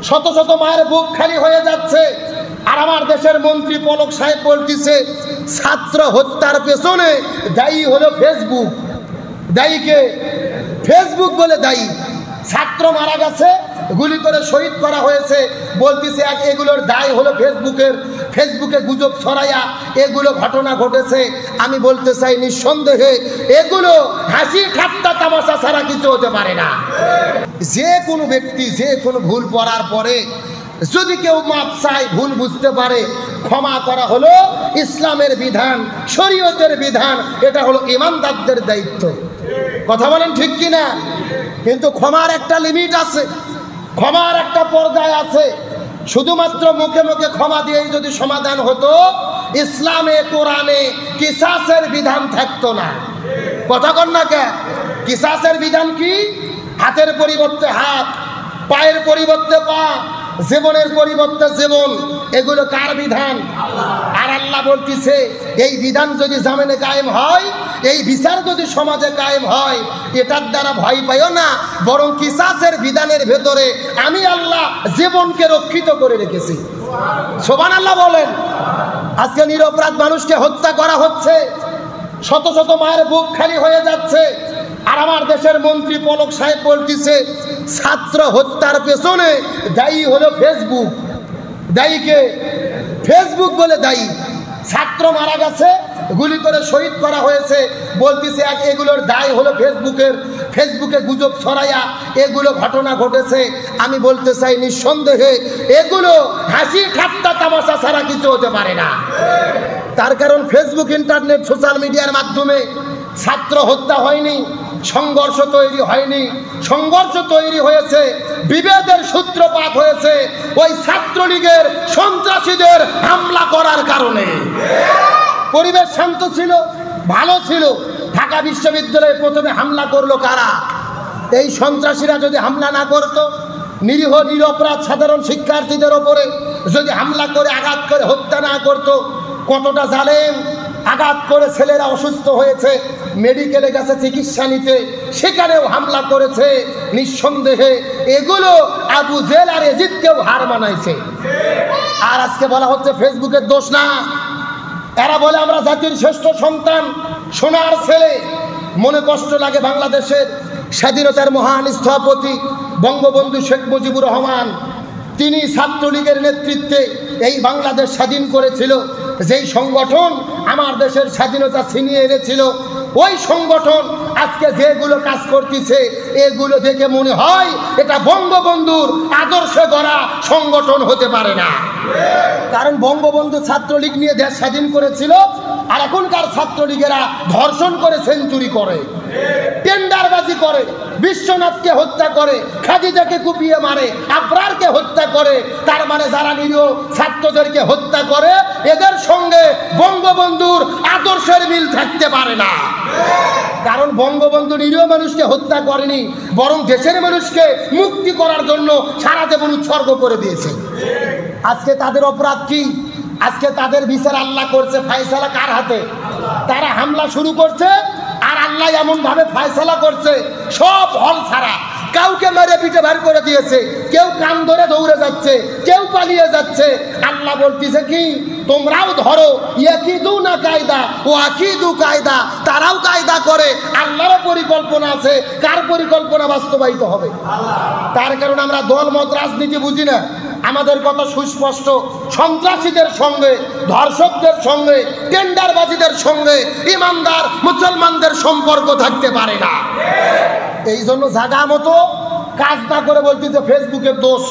শত শত মায়ের বুক খালি হয়ে যাচ্ছে। আর আমার দেশের মন্ত্রী পলক সাহেব বলতেছে ছাত্র হত্যার পেছনে দায়ী হলো ফেসবুক। দায়ীকে ফেসবুক বলে দায়ী। ছাত্র মারা গেছে, গুলি করে শহীদ করা হয়েছে, বলতেছে এগুলোর দায় হলো ফেসবুকে গুজব ছড়াইয়া এগুলো ঘটনা ঘটেছে। আমি বলতে চাই নিঃসন্দেহে এগুলো হাসি ঠাট্টা তামাশা ছাড়া কিছু হতে পারে না। যে কোনো ব্যক্তি যে কোনো ভুল করার পরে যদি কেউ মাপ চায়, ভুল বুঝতে পারে, ক্ষমা করা হলো ইসলামের বিধান, শরীয়তের বিধান। এটা হলো ইমানদারদের দায়িত্ব। কথা বলেন ঠিক কিনা? কিন্তু ক্ষমার একটা লিমিট আছে, ক্ষমার একটা পর্যায় আছে। শুধুমাত্র মুখে মুখে ক্ষমা দিয়েই যদি সমাধান হতো, ইসলামে কোরআনে কিসাসের বিধান থাকতো না। কথা কন না কে? কিসাসের বিধান কি? হাতের পরিবর্তে হাত, পায়ের পরিবর্তে পা, জীবনের পরিবর্তে জীবন। এগুলো কার বিধান? আর আল্লাহ বলতেছে এই বিধান যদি জামিনে কায়েম হয়, এই বিচার যদি সমাজে কায়েম হয়, এটার দ্বারা ভয় পাইও না, বরং কিসাসের বিধানের ভেতরে আমি আল্লাহ জীবনকে রক্ষিত করে রেখেছি। সুবহানাল্লাহ বলেন। আজকে নিরপরাধ মানুষকে হত্যা করা হচ্ছে, শত শত মায়ের বুক খালি হয়ে যাচ্ছে। আর আমার দেশের মন্ত্রী পলক সাহেব বলতেছে ছাত্র হত্যার পেছনে দায়ী হলো ফেসবুক। দায়ীকে ফেসবুক বলে দায়ী। ছাত্র মারা গেছে, গুলি করে শহীদ করা হয়েছে, বলতেছে এগুলোর দায় হলো ফেসবুকে গুজব ছড়াইয়া এগুলো ঘটনা ঘটেছে। আমি বলতে চাই নিঃসন্দেহে এগুলো হাসি ঠাট্টা তামাশা ছাড়া কিছু হতে পারে না। তার কারণ ফেসবুক, ইন্টারনেট, সোশ্যাল মিডিয়ার মাধ্যমে ছাত্র হত্যা হয়নি, সংঘর্ষ তৈরি হয়নি। সংঘর্ষ তৈরি হয়েছে, বিভেদের সূত্রপাত হয়েছে ওই ছাত্রলীগের সন্ত্রাসীদের হামলা করার কারণে। পরিবেশ শান্ত ছিল, ভালো ছিল। ঢাকা বিশ্ববিদ্যালয়ে প্রথমে হামলা করলো কারা? এই সন্ত্রাসীরা যদি হামলা না করতো, নিরীহ নিরপরাধ সাধারণ শিক্ষার্থীদের ওপরে যদি হামলা করে আঘাত করে হত্যা না করতো, কতটা জালেম। আঘাত করে ছেলেরা অসুস্থ হয়েছে, মেডিকেলে গেছে চিকিৎসা নিতে, সেখানেও হামলা করেছে। নিঃসন্দেহে এগুলো আবু জেল আর এজিদকেও হার মানাইছে। আর আজকে বলা হচ্ছে ফেসবুকের দোষ না। এরা বলে আমরা জাতির শ্রেষ্ঠ সন্তান, সোনার ছেলে। মনে কষ্ট লাগে বাংলাদেশের স্বাধীনতার মহান স্থপতি বঙ্গবন্ধু শেখ মুজিবুর রহমান। তিনি ছাত্রলীগের নেতৃত্বে এই বাংলাদেশ স্বাধীন করেছিল। যেই সংগঠন আমার দেশের স্বাধীনতা ছিনিয়ে এনেছিল, ওই সংগঠন আজকে যেগুলো কাজ করতেছে এগুলো দেখে মনে হয় এটা বঙ্গবন্ধুর আদর্শে গড়া সংগঠন হতে পারে না। কারণ বঙ্গবন্ধু ছাত্রলীগ নিয়ে দেশ স্বাধীন করেছিল, আর এখনকার ছাত্রলীগেরা ধর্ষণ করে, সেঞ্চুরি করে, টেন্ডারবাজি করে, বিশ্বনাথকে হত্যা করে, খাদিজাকে কুপিয়ে মারে, আবরারকে হত্যা করে। তার মানে যারা নিরীহ ছাত্রদেরকে হত্যা করে, এদের সঙ্গে বঙ্গবন্ধুর আদর্শের মিল থাকতে পারে না। কারণ বঙ্গবন্ধু নিরীহ মানুষকে হত্যা করেনি, বরং দেশের মানুষকে মুক্তি করার জন্য সারা জীবন উৎসর্গ করে দিয়েছে। আজকে তাদের অপরাধ কি? আজকে তাদের বিচার আল্লাহ করছে। ফায়সালা কার হাতে? তারা হামলা শুরু করছে, আর আল্লাহ এমন ভাবে ফায়সালা করছে সব হল ছাড়া। কাউকে মেরে পিঠে বের করে দিয়েছে, কেউ কান ধরে দৌড়ে যাচ্ছে, কেউ পালিয়ে যাচ্ছে। আল্লাহ বলতেছে কি, তোমরাও ধরো, ইয়াকিদু না কায়দা ও আকিদু কায়দা। তারাও কায়দা করে, আল্লাহরও পরিকল্পনা আছে। কার পরিকল্পনা বাস্তবায়িত হবে? তার কারণে আমরা দলমত রাজনীতি বুঝি না। আমাদের কথা সুস্পষ্ট, সন্ত্রাসীদের সঙ্গে, ধর্ষকদের সঙ্গে, টেন্ডারবাজিদের সঙ্গে ইমানদার মুসলমানদের সম্পর্ক থাকতে পারে না। এই জন্য জায়গা মতো কাজ না করে বলতেছে ফেসবুকের দোষ।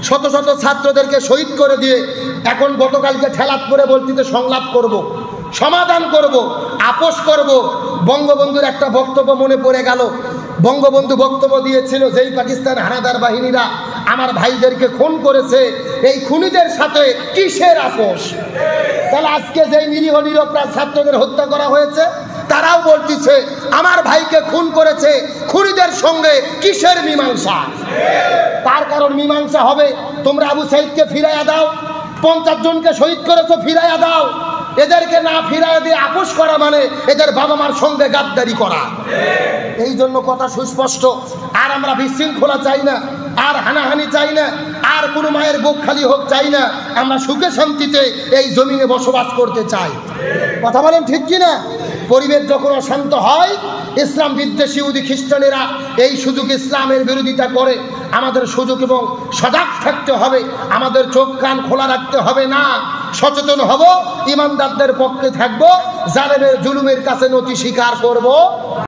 শত শত ছাত্রদেরকে শহীদ করে দিয়ে এখন গতকালকে ঠেলাত করে বলতেছে সংলাপ করব, সমাধান করব, আপোষ করব। বঙ্গবন্ধুর একটা বক্তব্য মনে পড়ে গেল। বঙ্গবন্ধু বক্তব্য দিয়েছিল, যেই পাকিস্তান হানাদার বাহিনীরা আমার ভাইদেরকে খুন করেছে, এই খুনিদের সাথে কিসের আপোষ? তাহলে আজকে যেই নিরীহ নিরপরাধ ছাত্রদের হত্যা করা হয়েছে, তারাও বলতেছে আমার ভাইকে খুন করেছে, খুনিদের সঙ্গে কিসের মীমাংসা? তার কারণ মীমাংসা হবে, তোমরা আবু সাইদকে ফিরাইয়া দাও, 50 জনকে শহীদ করেছো, ফিরাইয়া দাও। এদেরকে না ফিরাইয়া দিয়ে আপোষ করা মানে এদের বাবা মার সঙ্গে গাদ্দারি করা। এই জন্য কথা সুস্পষ্ট। আর আমরা বিশৃঙ্খলা চাই না, আর হানাহানি চাই না, আর কোনো মায়ের বুক খালি হোক চাই না, আমরা সুখে শান্তিতে এই জমিনে বসবাস করতে চাই। কথা বলেন ঠিক কিনা? পরিবেশ যখন অশান্ত হয়, ইসলাম বিদ্বেষী ইহুদি খ্রিস্টানেরা এই সুযোগ ইসলামের বিরোধিতা করে। আমাদের সুযোগ এবং সজাগ থাকতে হবে, আমাদের চোখ কান খোলা রাখতে হবে না, সচেতন হব, ইমানদারদের পক্ষে থাকবো, জালেমের জুলুমের কাছে নতি স্বীকার করব।